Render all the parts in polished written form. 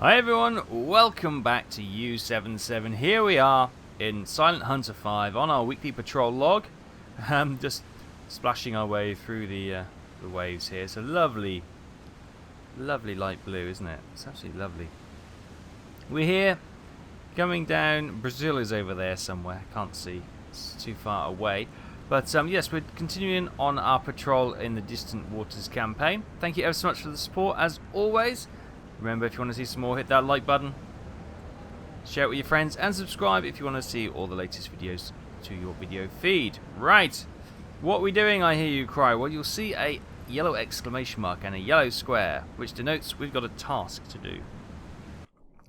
Hi everyone, welcome back to U77. Here we are in Silent Hunter 5 on our weekly patrol log. Just splashing our way through the waves here. It's a lovely light blue, isn't it? It's absolutely lovely. We're here, coming down. Brazil is over there somewhere. Can't see. It's too far away. But yes, we're continuing on our patrol in the Distant Waters campaign. Thank you ever so much for the support, as always. Remember, if you want to see some more, hit that like button, share it with your friends, and subscribe if you want to see all the latest videos to your video feed. Right, what are we doing, I hear you cry? Well, you'll see a yellow exclamation mark and a yellow square, which denotes we've got a task to do.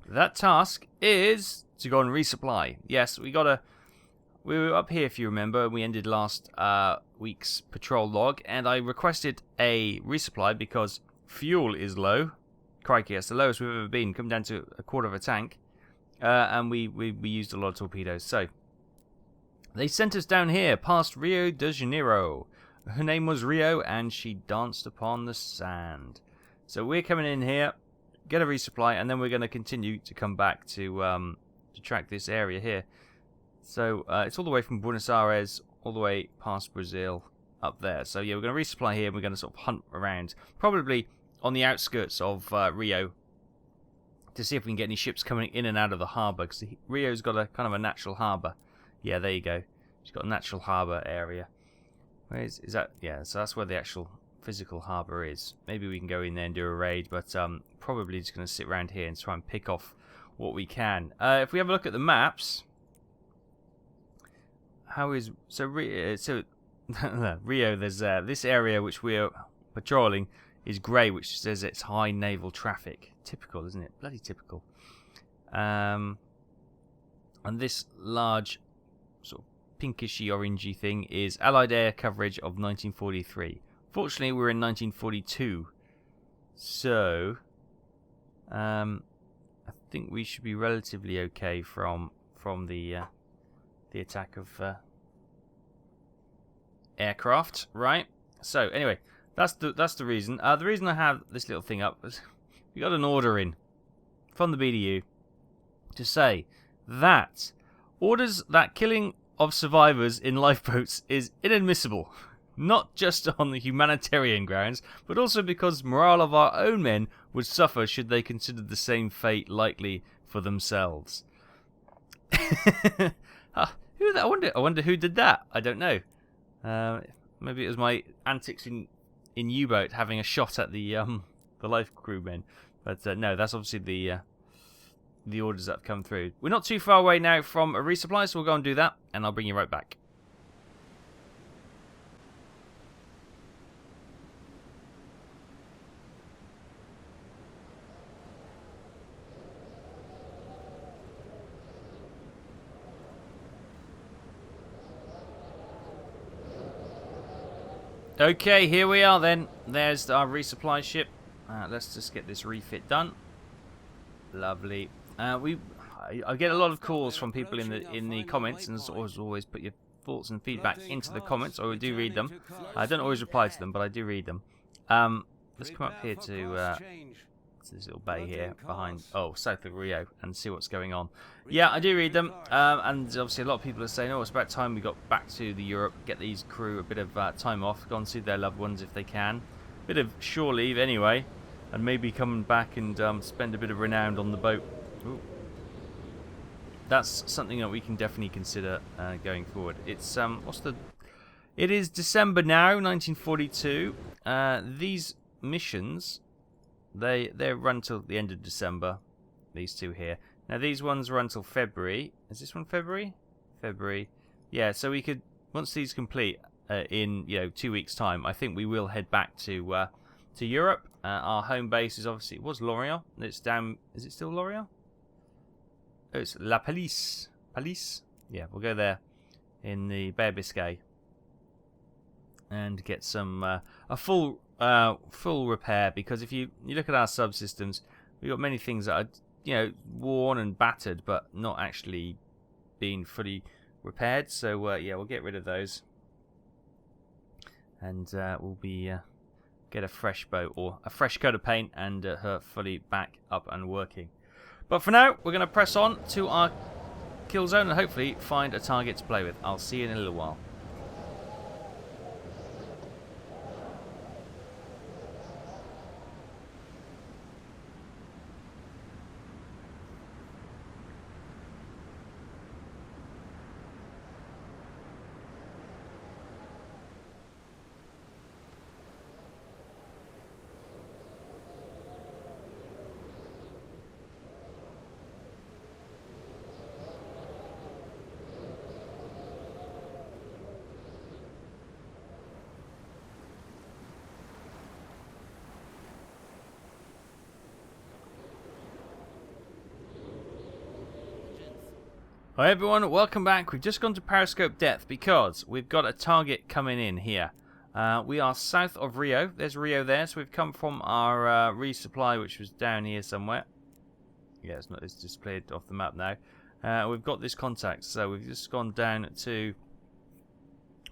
That task is to go and resupply. Yes, we were up here, if you remember. We ended last week's patrol log, and I requested a resupply because fuel is low. Crikey, that's the lowest we've ever been. Come down to a quarter of a tank. And we used a lot of torpedoes. So, they sent us down here, past Rio de Janeiro. Her name was Rio, and she danced upon the sand. So we're coming in here, get a resupply, and then we're going to continue to come back to track this area here. So, it's all the way from Buenos Aires, all the way past Brazil, up there. So yeah, we're going to resupply here, and we're going to sort of hunt around. Probably on the outskirts of Rio, to see if we can get any ships coming in and out of the harbour, because Rio's got a kind of a natural harbour. Yeah, there you go. She's got a natural harbour area. Where is that? Yeah, so that's where the actual physical harbour is. Maybe we can go in there and do a raid, but probably just going to sit around here and try and pick off what we can. If we have a look at the maps, Rio? There's this area which we're patrolling is grey, which says it's high naval traffic. Typical, isn't it? Bloody typical. And this large, sort of pinkishy orangey thing is Allied air coverage of 1943. Fortunately, we're in 1942, so I think we should be relatively okay from the attack of aircraft, right? So anyway. That's the reason. The reason I have this little thing up is we got an order in from the BDU to say that orders that killing of survivors in lifeboats is inadmissible, not just on the humanitarian grounds, but also because morale of our own men would suffer should they consider the same fate likely for themselves. I wonder who did that. I don't know. Maybe it was my antics in U-boat having a shot at the life crewmen, but no, that's obviously the orders that have come through. We're not too far away now from a resupply, so we'll go and do that, and I'll bring you right back. Okay, here we are then. There's our resupply ship. Let's just get this refit done. Lovely. I get a lot of calls from people in the comments, and as always, put your thoughts and feedback into the comments, or I do read them. I don't always reply to them, but I do read them. Let's come up here to this little bay here behind, south of Rio, and see what's going on. Yeah, I do read them, and obviously a lot of people are saying, it's about time we got back to the Europe, get these crew a bit of time off, go and see their loved ones if they can. Bit of shore leave anyway, and maybe coming back and spend a bit of renown on the boat. Ooh. That's something that we can definitely consider going forward. It's it is December now, 1942. These missions, they run till the end of December. These two here. Now these ones run till February. Is this one February? February. Yeah. So we could, once these complete in 2 weeks' time, I think we will head back to Europe. Our home base is obviously, it was Lorient. It's down. Is it still Lorient? Oh, it's La Palisse. Palisse. Yeah, we'll go there in the Bay of Biscay and get some a full repair, because if you look at our subsystems, we've got many things that are worn and battered, but not actually being fully repaired. So yeah, we'll get rid of those, and we'll be get a fresh boat or a fresh coat of paint and her fully back up and working. But for now, we're going to press on to our kill zone and hopefully find a target to play with. I'll see you in a little while. Hi everyone, welcome back. We've just gone to periscope depth because we've got a target coming in here. We are south of Rio. There's Rio there, so we've come from our resupply, which was down here somewhere. Yeah, it's displayed off the map now. We've got this contact, so we've just gone down to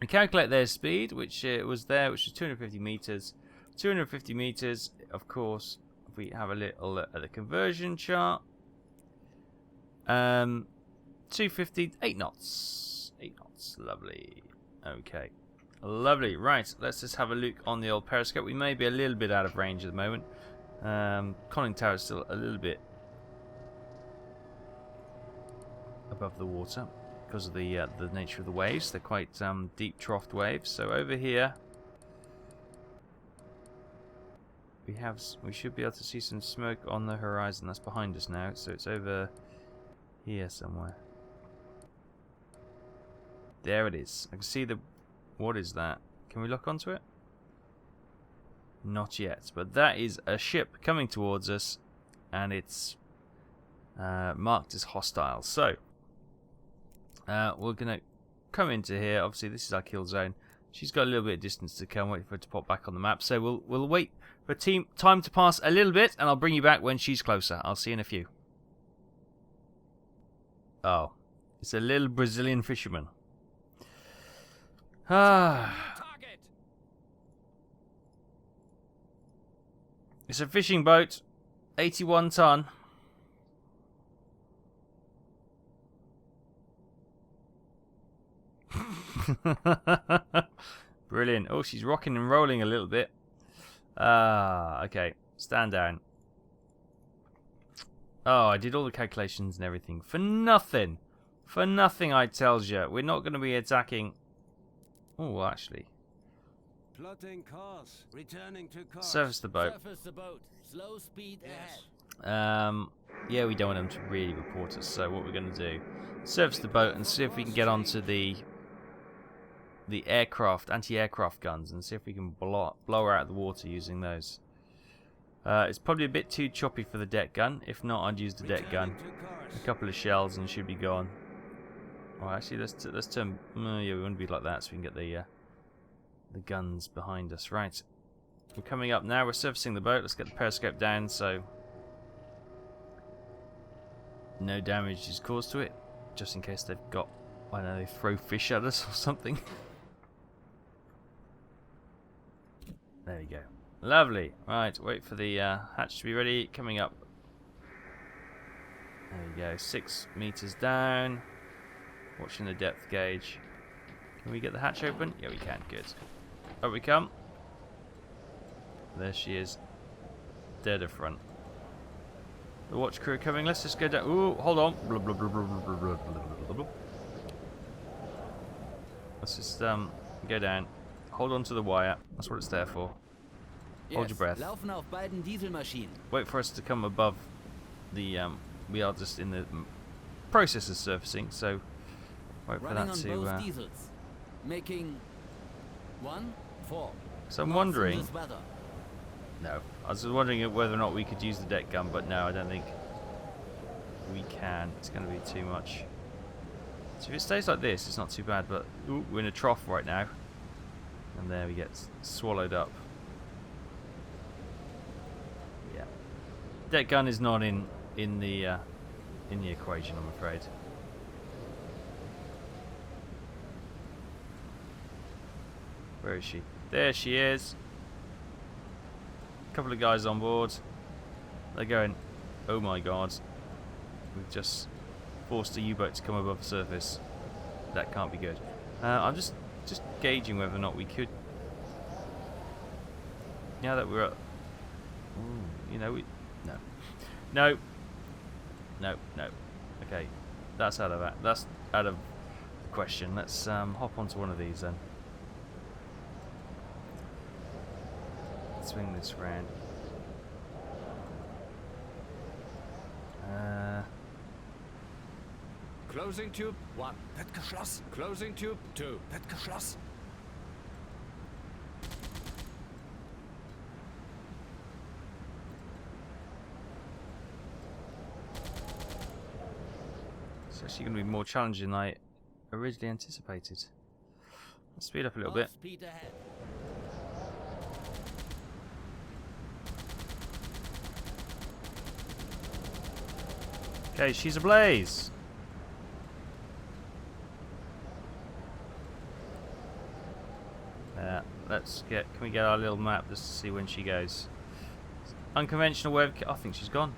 calculate their speed, which was there, which is 250 meters. 250 meters, of course, if we have a little look at the conversion chart. 250, 8 knots. 8 knots, lovely. Okay, lovely. Right, let's just have a look on the old periscope. We may be a little bit out of range at the moment. Conning tower is still a little bit above the water because of the nature of the waves. They're quite deep troughed waves. So over here, we should be able to see some smoke on the horizon. That's behind us now. So it's over here somewhere. There it is. I can see the... What is that? Can we lock onto it? Not yet. But that is a ship coming towards us. And it's marked as hostile. So, we're going to come into here. Obviously, this is our kill zone. She's got a little bit of distance to come. Wait for her to pop back on the map. So, we'll wait for time to pass a little bit. And I'll bring you back when she's closer. I'll see you in a few. Oh. It's a little Brazilian fisherman. It's a fishing boat, 81 ton. Brilliant. Oh, she's rocking and rolling a little bit. Okay. Stand down. Oh, I did all the calculations and everything. For nothing. For nothing, I tells you. We're not going to be attacking... Oh, actually. Plotting course. Returning to course. Surface the boat. Surface the boat. Slow speed ahead. Yeah, we don't want them to really report us. So what we're going to do, surface the boat and see if we can get onto the aircraft, anti-aircraft guns, and see if we can blow her out of the water using those. It's probably a bit too choppy for the deck gun. If not, I'd use the deck gun. A couple of shells and she'd be gone. Oh, actually, let's turn. Yeah, we want to be like that, so we can get the guns behind us. Right, we're coming up now. We're surfacing the boat. Let's get the periscope down so no damage is caused to it, just in case they've got, I don't know, they throw fish at us or something. There we go. Lovely. Right, wait for the hatch to be ready. Coming up. There we go. 6 meters down. Watching the depth gauge. Can we get the hatch open? Yeah, we can. Good. Up we come. There she is. Dead of front. The watch crew coming. Let's just go down. Ooh, hold on. Blah, blah, blah, blah, blah, blah, blah, blah. Let's just go down. Hold on to the wire. That's what it's there for. Hold your breath. Laufen auf beiden Dieselmaschinen. Wait for us to come above the... we are just in the process of surfacing, so... Wait for that to... both diesels. Making 1-4. So I'm wondering... No. I was wondering whether or not we could use the deck gun, but no, I don't think we can. It's going to be too much. So if it stays like this, it's not too bad, but... Ooh, we're in a trough right now. And there we get swallowed up. Yeah. Deck gun is not in the equation, I'm afraid. Where is she? There she is. A couple of guys on board. They're going, oh my god. We've just forced a U-boat to come above the surface. That can't be good. I'm just gauging whether or not we could. Now that we're up, you know, no. Okay, that's out of the question. Let's hop onto one of these then. Swing this round. Closing tube 1. Wird geschlossen. Closing tube 2. Wird geschlossen. It's actually going to be more challenging than I originally anticipated. Let's speed up a little bit. Speed ahead. Okay, she's ablaze. Can we get our little map just to see when she goes? Unconventional wave. I think she's gone.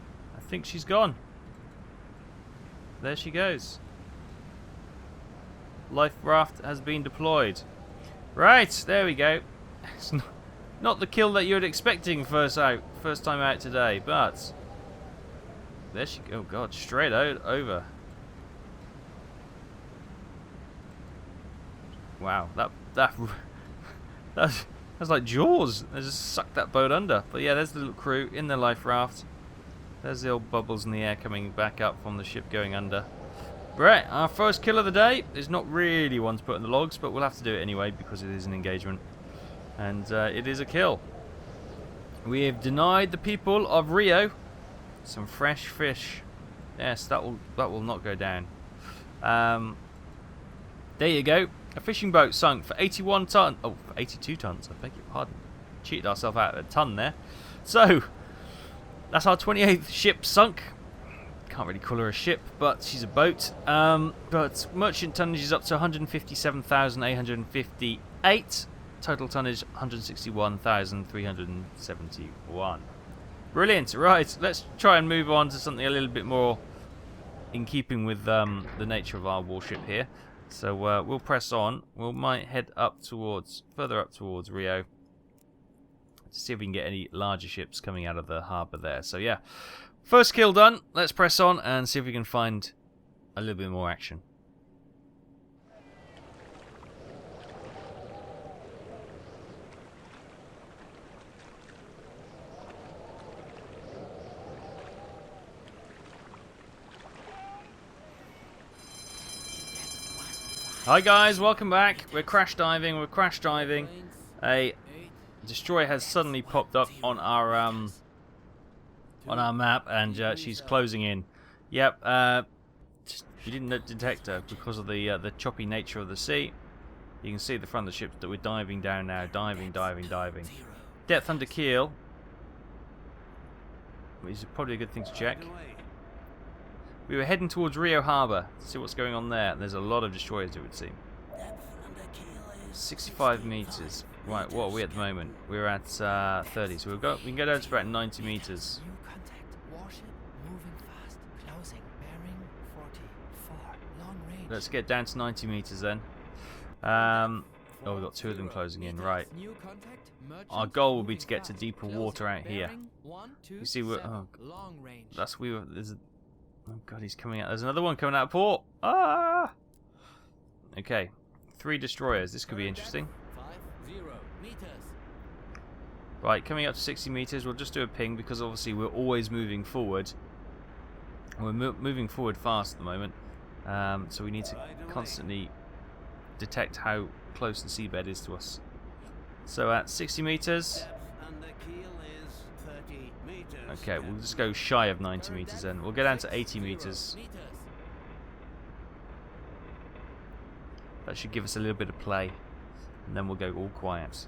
There she goes. Life raft has been deployed. Right, there we go. It's not the kill that you were expecting first time out today, but there she goes. Oh god, straight out over. Wow, that's like Jaws. They just sucked that boat under. But yeah, there's the little crew in the life raft. There's the old bubbles in the air coming back up from the ship going under. Right, our first kill of the day is not really one to put in the logs, but we'll have to do it anyway because it is an engagement. And it is a kill. We have denied the people of Rio some fresh fish. Yes, that will not go down. There you go. A fishing boat sunk for 81 tons. Oh, for 82 tons. I beg your pardon. Cheated ourselves out of a ton there. So, that's our 28th ship sunk. Can't really call her a ship, but she's a boat. But merchant tonnage is up to 157,858. Total tonnage 161,371. Brilliant. Right, let's try and move on to something a little bit more in keeping with the nature of our warship here. So we'll press on. We might head further up towards Rio to see if we can get any larger ships coming out of the harbour there. So yeah, first kill done. Let's press on and see if we can find a little bit more action. Hi guys, welcome back. We're crash diving. A destroyer has suddenly popped up on our map, and she's closing in. Yep, we didn't detect her because of the choppy nature of the sea. You can see at the front of the ship that we're diving down now, diving. Depth under keel, which is probably a good thing to check. We were heading towards Rio Harbour to see what's going on there. There's a lot of destroyers, it would seem. 65 meters. Right, what are we at the moment? We're at 30, so we can go down to about 90 meters. Let's get down to 90 meters then. Oh, we've got two of them closing in. Right. Our goal will be to get to deeper water out here. You see, oh god, he's coming out. There's another one coming out of port. Ah! Okay, 3 destroyers. This could be interesting. Right, coming up to 60 meters. We'll just do a ping because obviously we're always moving forward. We're moving forward fast at the moment, so we need to constantly detect how close the seabed is to us. So at 60 meters. Okay, we'll just go shy of 90 meters then. We'll go down to 80 meters. That should give us a little bit of play. And then we'll go all quiet.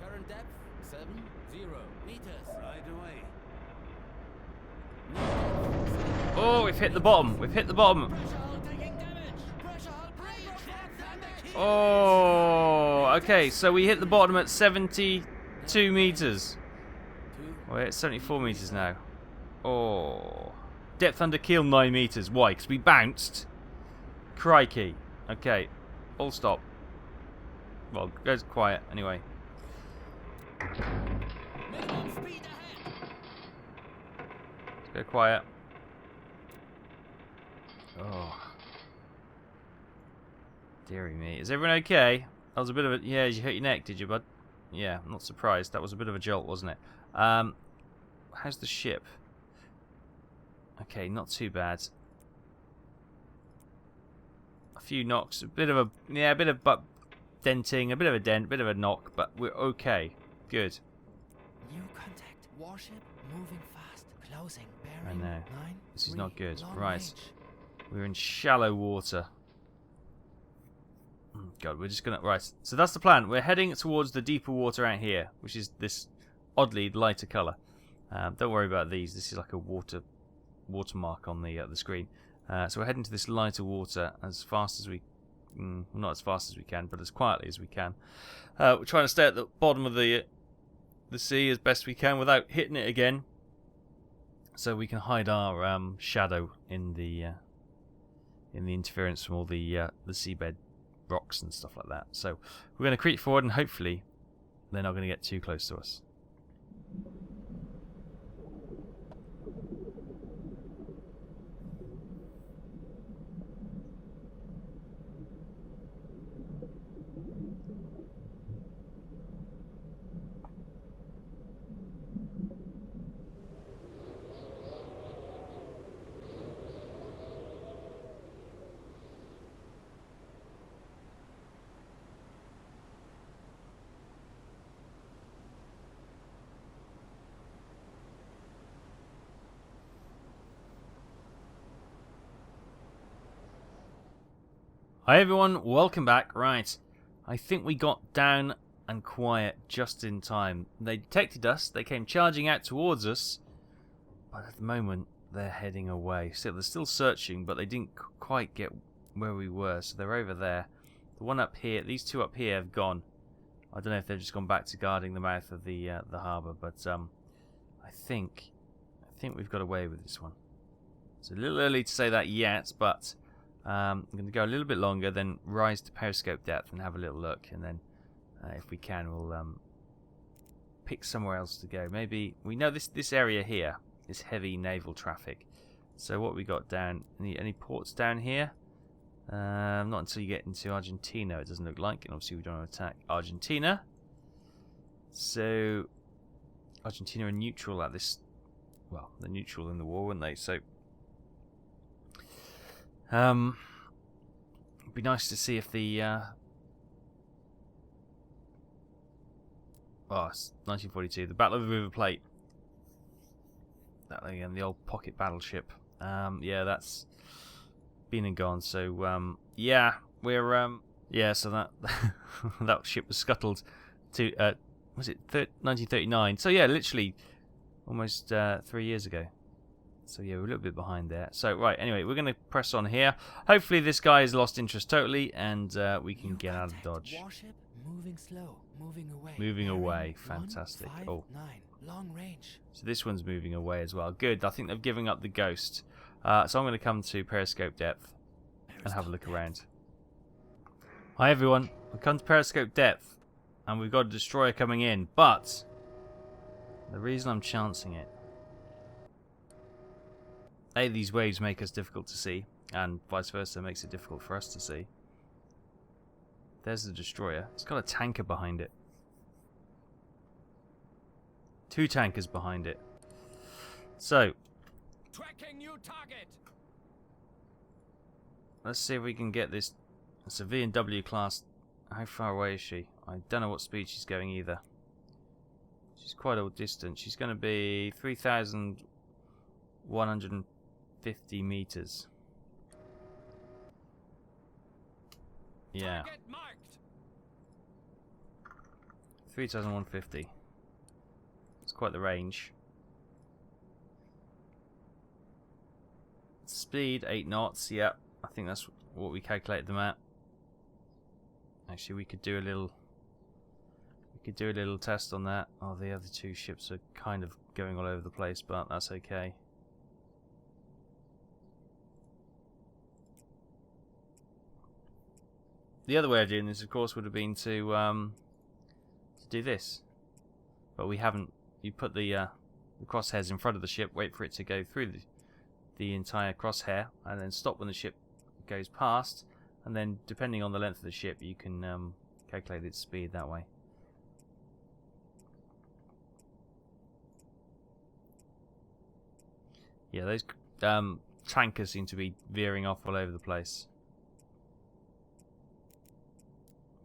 Current depth 70 meters. Right away. Oh, we've hit the bottom. We've hit the bottom. Oh, Okay, so we hit the bottom at 72 meters. We're at 74 meters now. Oh. Depth under keel 9 meters. Why? Because we bounced. Crikey. Okay. All stop. Well, goes quiet anyway. Minimum speed ahead. Let's go quiet. Oh. Deary me. Is everyone okay? That was a bit of a... Yeah, you hurt your neck, did you, bud? Yeah, I'm not surprised. That was a bit of a jolt, wasn't it? How's the ship? Okay, not too bad. A few knocks. A bit of a... Yeah, a bit of butt denting. A bit of a dent. A bit of a knock. But we're okay. Good. New contact. Warship moving fast. Closing. I Bearing. know. 9, This is 3, not good. long Right. range. We're in shallow water. God, we're just gonna... Right, so that's the plan. We're heading towards the deeper water out here, which is this oddly lighter colour. Don't worry about these. This is like a watermark on the screen. So we're heading to this lighter water as fast as we... not as fast as we can, but as quietly as we can. We're trying to stay at the bottom of the sea as best we can without hitting it again, so we can hide our shadow in the interference from all the seabed rocks and stuff like that. So we're going to creep forward, and hopefully they're not going to get too close to us. Hi everyone, welcome back. Right, I think we got down and quiet just in time. They detected us, they came charging out towards us, but at the moment they're heading away. So they're still searching, but they didn't quite get where we were, so they're over there. The one up here, these two up here have gone. I don't know if they've just gone back to guarding the mouth of the harbour, but I think we've got away with this one. It's a little early to say that yet, but I'm going to go a little bit longer, then rise to periscope depth and have a little look, and then if we can, we'll pick somewhere else to go. Maybe we know this area here is heavy naval traffic. So what we got down? Any ports down here? Not until you get into Argentina, it doesn't look like, and obviously we don't want to attack Argentina. So Argentina are neutral at this. Well, they're neutral in the war, weren't they? So. It'd be nice to see if the it's 1942, the Battle of the River Plate. That again, the old pocket battleship. Yeah, that's been and gone. So yeah, we're so that that ship was scuttled to was it 1939? So yeah, literally almost 3 years ago. So yeah, we're a little bit behind there. So right, anyway, we're going to press on here. Hopefully this guy has lost interest totally, and we can get out of Dodge. Warship moving slow, moving away. Moving Bearing away, 1, fantastic. 5, Oh, 9, long range. so this one's moving away as well. Good, I think they've given up the ghost. So I'm going to come to periscope depth and have a look around. Hi everyone, we've come to periscope depth, and we've got a destroyer coming in, but the reason I'm chancing it, A, these waves make us difficult to see, and vice versa makes it difficult for us to see. There's the destroyer. It's got a tanker behind it. 2 tankers behind it. So, Tracking new target. let's see if we can get this. It's a V&W class. How far away is she? I don't know what speed she's going either. She's quite a distance. She's going to be 3,150 meters. Yeah. Target marked. 3,150. It's quite the range. Speed 8 knots. Yeah, I think that's what we calculated them at. Actually, we could do a little Could do a little test on that. Oh, the other two ships are kind of going all over the place, but that's okay. The other way of doing this, of course, would have been to do this, but we haven't. You put the crosshairs in front of the ship, wait for it to go through the entire crosshair, and then stop when the ship goes past, and then depending on the length of the ship, you can calculate its speed that way. Yeah, those tankers seem to be veering off all over the place.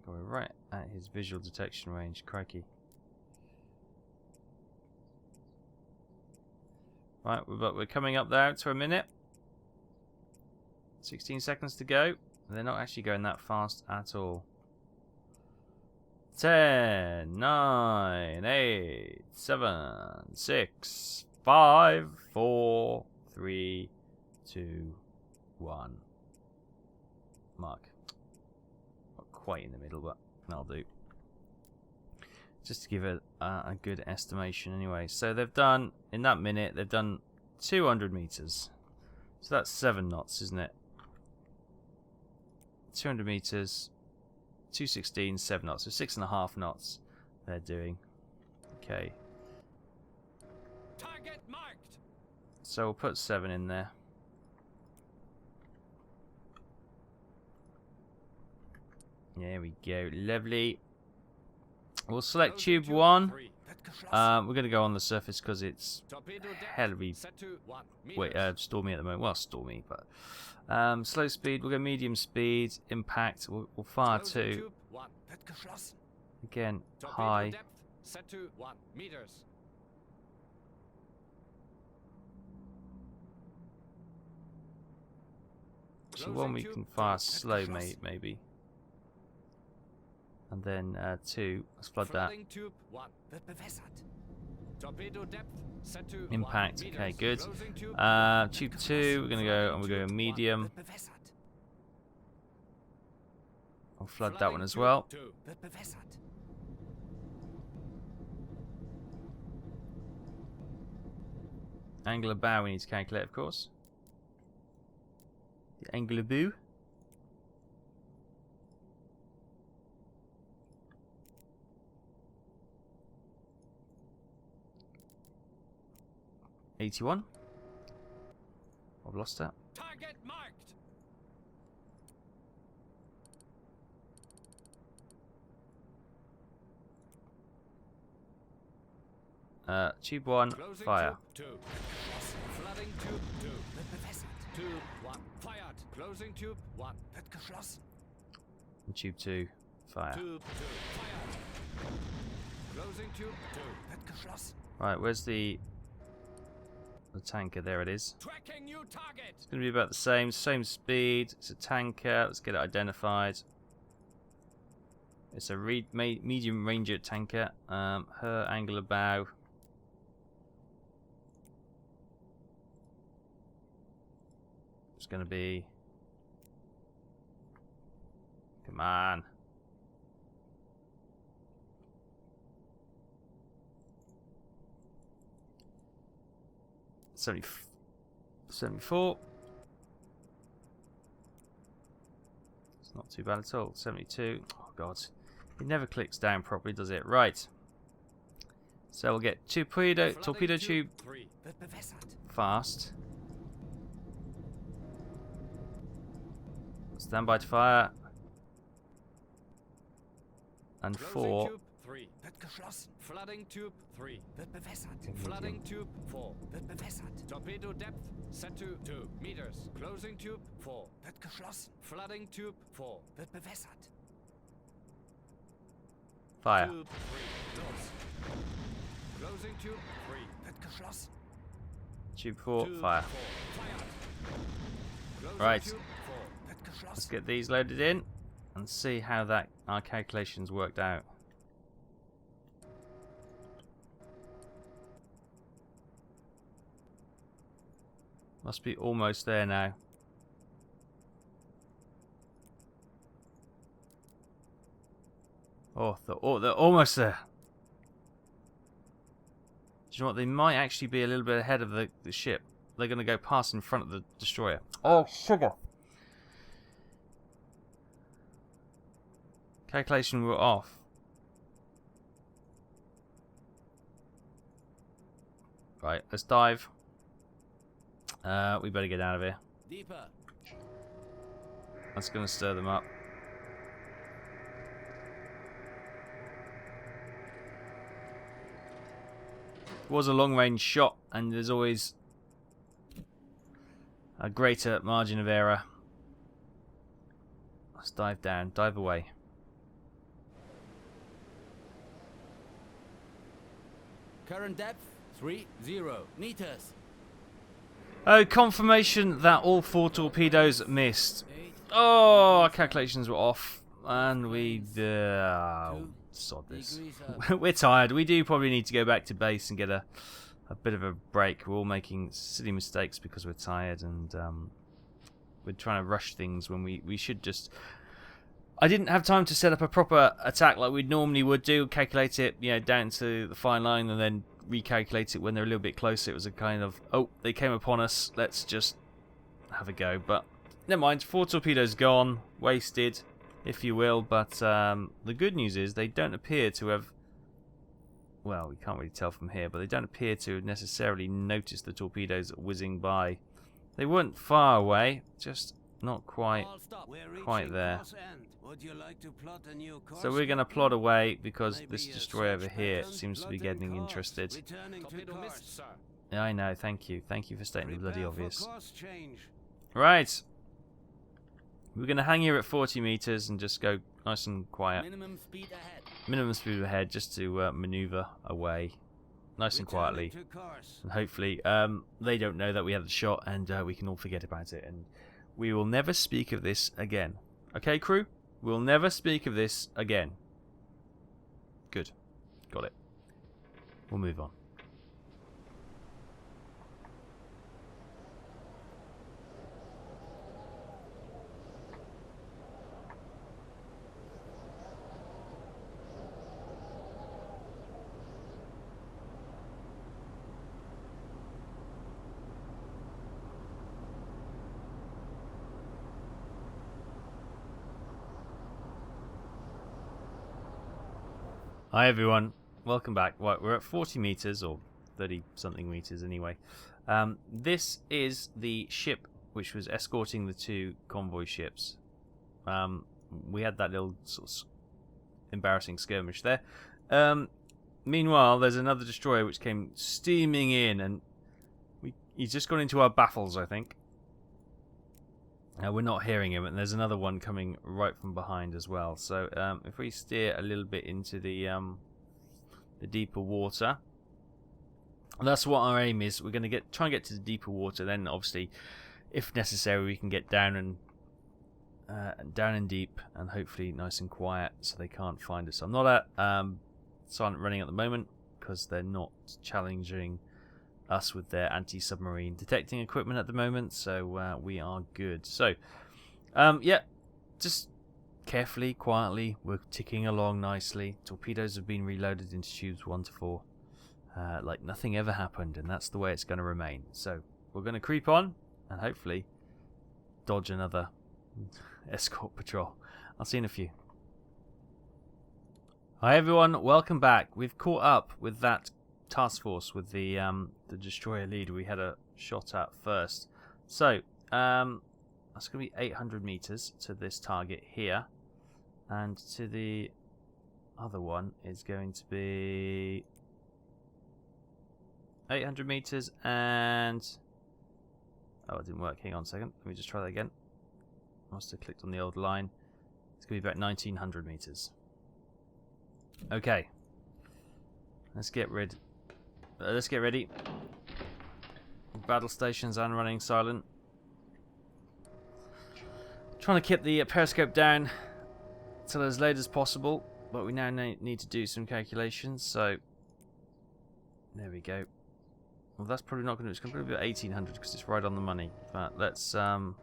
We're right at his visual detection range, crikey. Right, we're coming up there to a minute. 16 seconds to go. They're not actually going that fast at all. 10, 9, 8, 7, 6, 5, 4, 3, 2, 1. Mark. Not quite in the middle, but that'll do. Just to give it a good estimation anyway. So they've done, in that minute, they've done 200 meters. So that's 7 knots, isn't it? 200 meters, 216, 7 knots. So 6.5 knots they're doing. Okay. Target marked. So we'll put 7 in there. There we go. Lovely. We'll select tube 1. We're going to go on the surface because it's heavily stormy at the moment. Well, stormy, but slow speed. We'll go medium speed. Impact. We'll fire 2. Again, high. Set to 1 meters. So one we can fire slow, maybe. And then 2, let's flood that. Impact, okay, good. Tube 2, we're going to go, and we're going medium. I'll flood that one as well. Angle of bow we need to calculate, of course. The angle of bow. $81. I've lost that. Target marked. Tube 1, Closing fire. Tube 2. Flooding tube 2. Tube 1. Fired. Closing tube 1. And tube 2, fire. Tube 2. Fired. Closing tube 2. Right, where's the tanker? There it is. Tracking new target. It's going to be about the same speed. It's a tanker. Let's get it identified. It's a medium ranger tanker. Her angle of bow. It's going to be. Come on. $74. It's not too bad at all. 72. Oh god, it never clicks down properly, does it? Right. So we'll get torpedo tube 3. fast. Stand by to fire. And 4. 3. Flooding tube 3. Flooding tube 4. Torpedo depth set to 2 meters. Closing tube 4. Flooding tube 4. Fire. Tube 3. Close. Closing tube 3. Tube 4, Tube fire. 4. Fired. Closing Right. Tube 4. Let's get these loaded in and see how our calculations worked out. Must be almost there now. Oh, they're almost there. you know what? They might actually be a little bit ahead of the ship. They're going to go past in front of the destroyer. Oh, sugar. Calculation, we're off. Right, let's dive. We better get out of here. Deeper. That's going to stir them up. It was a long-range shot, and there's always a greater margin of error. Let's dive down, dive away. Current depth 30 meters. Oh, confirmation that all 4 torpedoes missed. Oh, our calculations were off, and we sod this. We're tired. We do probably need to go back to base and get a bit of a break. We're all making silly mistakes because we're tired, and we're trying to rush things when we should just. I didn't have time to set up a proper attack like we normally would do. Calculate it, you know, down to the fine line, and then recalculate it when they're a little bit closer. It was a kind of, oh, they came upon us. Let's just have a go. But never mind. 4 torpedoes gone, wasted, if you will. But the good news is they don't appear to have. Well, we can't really tell from here, but they don't appear to have necessarily noticed the torpedoes whizzing by. They weren't far away, just not quite there. Would you like to plot a new course? So we're going to plot away because this destroyer over here seems to be getting interested. Yeah, I know, thank you. Thank you for stating the bloody obvious. Right. We're going to hang here at 40 meters and just go nice and quiet. Minimum speed ahead. Minimum speed ahead just to maneuver away nice and quietly. And hopefully they don't know that we had the shot, and we can all forget about it. And we will never speak of this again. Okay, crew? We'll never speak of this again. Good. Got it. We'll move on. Hi everyone, welcome back. Right, we're at 40 meters, or 30 something meters anyway. This is the ship which was escorting the 2 convoy ships. We had that little sort of embarrassing skirmish there. Meanwhile, there's another destroyer which came steaming in, and he's just gone into our baffles, I think. We're not hearing him, and there's another one coming right from behind as well. So if we steer a little bit into the deeper water, that's what our aim is. We're going to try and get to the deeper water. Then, obviously, if necessary, we can get down and deep, and hopefully nice and quiet, so they can't find us. I'm not at silent running at the moment because they're not challenging us with their anti-submarine detecting equipment at the moment, so we are good. So yeah, just carefully, quietly, we're ticking along nicely. Torpedoes have been reloaded into tubes 1 to 4 like nothing ever happened, and that's the way it's going to remain. So we're going to creep on and hopefully dodge another escort patrol. I'll see you in a few. Hi everyone, welcome back. We've caught up with that task force with the destroyer leader we had a shot at first. So that's going to be 800 meters to this target here, and to the other one is going to be 800 meters, and oh, it didn't work. Hang on a second, let me just try that again. I must have clicked on the old line. It's going to be about 1900 meters. Okay, let's get ready. Battle stations and running silent. Trying to keep the periscope down till as late as possible, but we now need to do some calculations. So there we go. Well, that's probably not going to. It's going to be about 1800 because it's right on the money. But let's where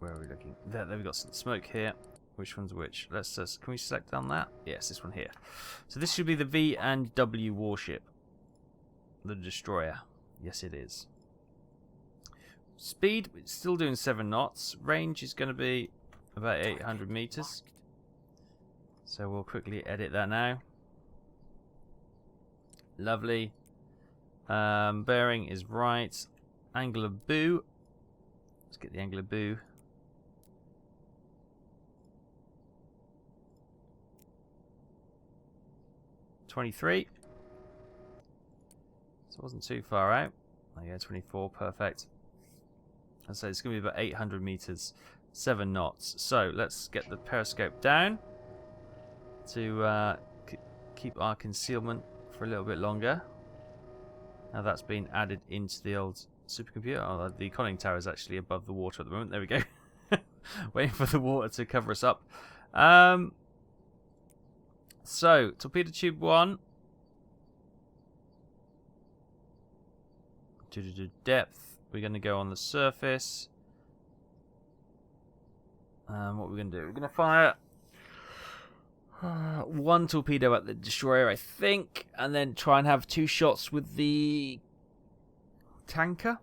are we looking? There we got some smoke here. Which one's which? Let's just, can we select on that? Yes, this one here. So this should be the V and W warship. The destroyer. Yes, it is. Speed, it's still doing 7 knots. Range is going to be about 800 meters. So we'll quickly edit that now. Lovely. Bearing is right. Angle of boo. Let's get the angle of boo. $23. So it wasn't too far out. Oh yeah, 24, perfect. And so it's going to be about 800 meters, 7 knots. So let's get the periscope down to keep our concealment for a little bit longer. Now that's been added into the old supercomputer. Oh, the conning tower is actually above the water at the moment. There we go. Waiting for the water to cover us up. So, torpedo tube 1. Depth. We're going to go on the surface. What are we going to do? We're going to fire 1 torpedo at the destroyer, I think, and then try and have 2 shots with the tanker.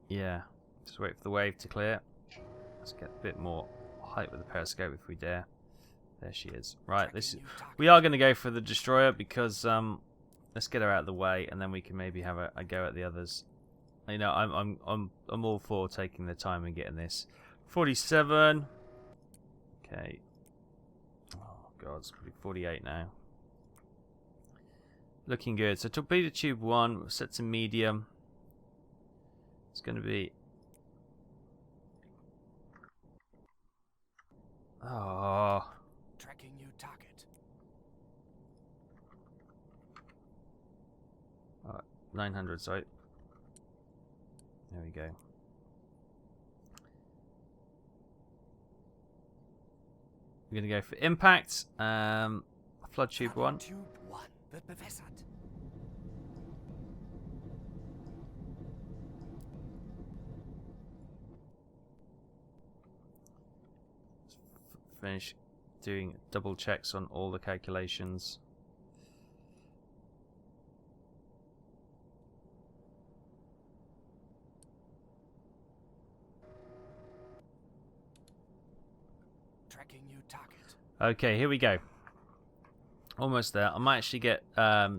Yeah. Just wait for the wave to clear. Let's get a bit more height with the periscope if we dare. There she is. Right, this is, we are going to go for the destroyer because let's get her out of the way, and then we can maybe have a go at the others. You know, I'm all for taking the time and getting this. 47. Okay. Oh god, it's gonna be 48 now. Looking good. So torpedo tube 1 set to medium. It's going to be. Oh. Tracking new target. 900, sorry. There we go. We're going to go for impact. Flood tube 1. Tube 1 wird bewässert. Finish doing double checks on all the calculations. Tracking new target. Okay, here we go. Almost there. I might actually get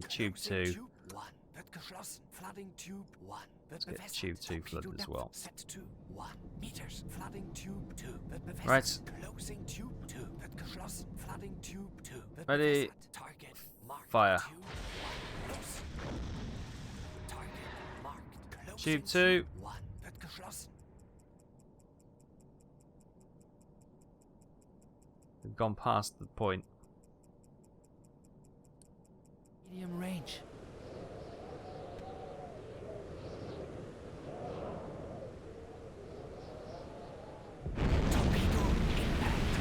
tube 2. Tube 1 wird geschlossen. Flooding tube 1 wird Let's get bewässert. tube 2 flooded as well. Set to 1 meters. Flooding tube 2 wird bewässert. Right. Closing tube 2 wird geschlossen. Flooding tube 2 wird Ready. bewässert. Target marked. Fire. Tube 1 los. Target marked. Closing Tube 2. 1 wird geschlossen. We've gone past the point. Medium range. Torpedo impact.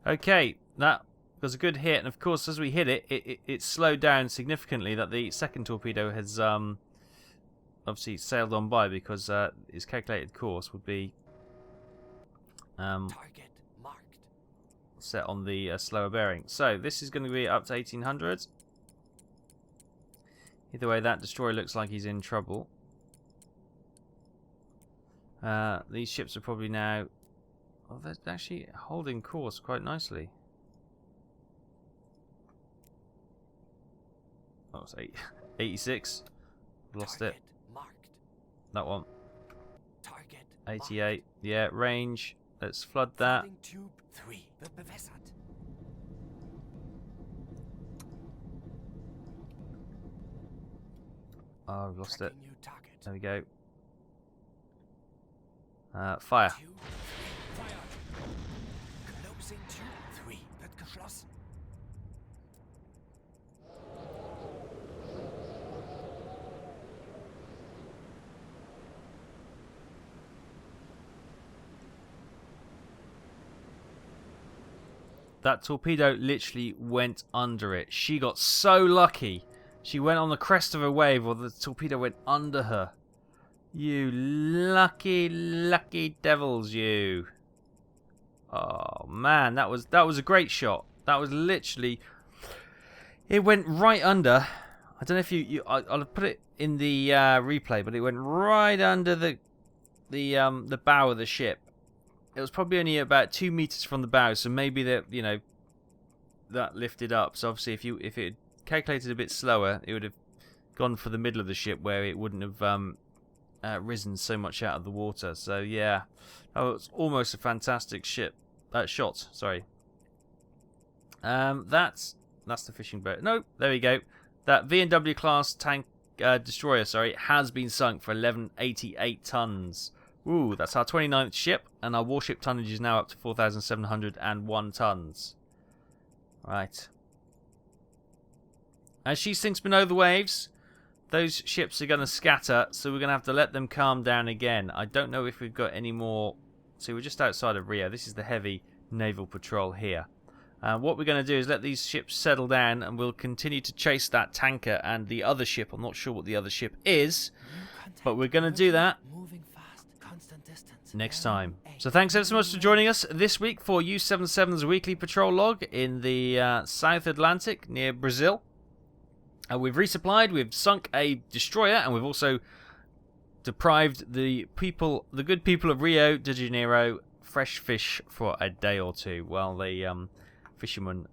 Okay, that was a good hit, and of course, as we hit it, it slowed down significantly. That the second torpedo has obviously sailed on by because its calculated course would be Target marked. set on the slower bearing. So this is going to be up to 1800. Either way, that destroyer looks like he's in trouble. These ships are probably now. Oh, they're actually holding course quite nicely. Oh, it's 86. Lost it. Target marked. That one. Target 88. Yeah, range. Let's flood that. Flooding tube 3 wird bewässert. Oh, we've lost it. Tracking new target. There we go. Fire. Tube 3 fire. Closing tube 3 wird geschlossen. That torpedo literally went under it. She got so lucky. She went on the crest of a wave, or the torpedo went under her. You lucky, lucky devils, you. Oh man, that was a great shot. That was literally. It went right under. I don't know if I'll put it in the replay, but it went right under the bow of the ship. It was probably only about 2 meters from the bow, so maybe that that lifted up. So obviously, if it had calculated a bit slower, it would have gone for the middle of the ship where it wouldn't have risen so much out of the water. So yeah, that was almost a fantastic shot. Sorry. That's the fishing boat. No, there we go. That V&W class tank destroyer, has been sunk for 1188 tons. Ooh, that's our 29th ship, and our warship tonnage is now up to 4,701 tons. Right. As she sinks below the waves, those ships are going to scatter, so we're going to have to let them calm down again. I don't know if we've got any more. See, we're just outside of Rio. This is the heavy naval patrol here. What we're going to do is let these ships settle down, and we'll continue to chase that tanker and the other ship. I'm not sure what the other ship is, but we're going to do that next time. So thanks ever so much for joining us this week for U77's weekly patrol log in the South Atlantic near Brazil. We've resupplied, we've sunk a destroyer, and we've also deprived the good people of Rio de Janeiro fresh fish for a day or two while the fishermen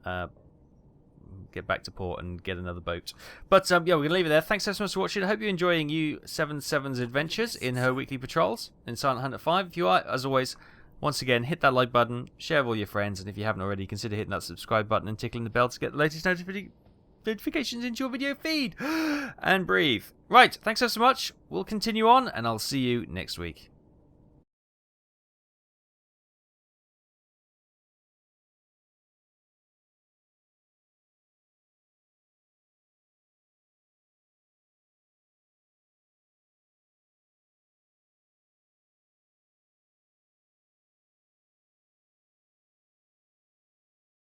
get back to port and get another boat. But yeah, we're going to leave it there. Thanks so much for watching. I hope you're enjoying U77's adventures in her weekly patrols in Silent Hunter 5. If you are, as always, once again, hit that like button, share with all your friends, and if you haven't already, consider hitting that subscribe button and tickling the bell to get the latest notifications into your video feed. And breathe. Right, thanks so much. We'll continue on, and I'll see you next week.